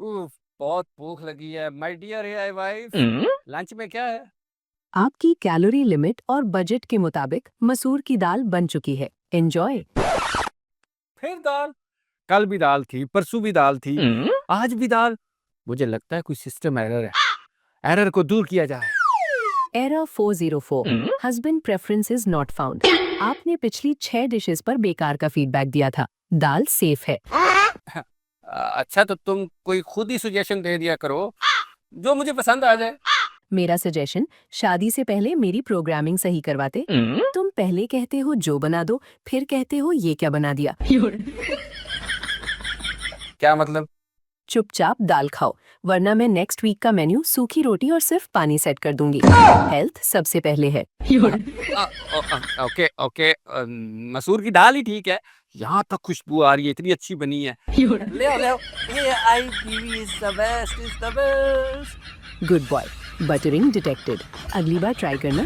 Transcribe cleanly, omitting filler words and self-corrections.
उफ, बहुत भूख लगी है my dear AI wife. Lunch में क्या है? आपकी कैलोरी लिमिट और बजट के मुताबिक मसूर की दाल बन चुकी है। एंजॉय। फिर दाल? कल भी दाल थी, परसों भी दाल थी, आज भी दाल। मुझे लगता है कोई सिस्टम एरर है। एरर को दूर किया जाए। Error 404, husband preference is not found. आपने पिछली 6 डिशेस पर बेकार का फीडबैक दिया था। दाल सेफ है। अच्छा तो तुम कोई खुद ही सजेशन दे दिया करो जो मुझे पसंद आ जाए। मेरा सजेशन, शादी से पहले मेरी प्रोग्रामिंग सही करवाते। तुम पहले कहते हो जो बना दो, फिर कहते हो ये क्या बना दिया। क्या मतलब? चुपचाप दाल खाओ, वरना मैं नेक्स्ट वीक का मेन्यू सूखी रोटी और सिर्फ पानी सेट कर दूंगी। हेल्थ सबसे पहले है। ओके ओके, मसूर की दाल ही ठीक है। यहाँ तक खुशबू आ रही है, इतनी अच्छी बनी है। ले आओ ले आओ। AI Biwi is the best, is the best. Good boy. Buttering detected. अगली बार ट्राई करना।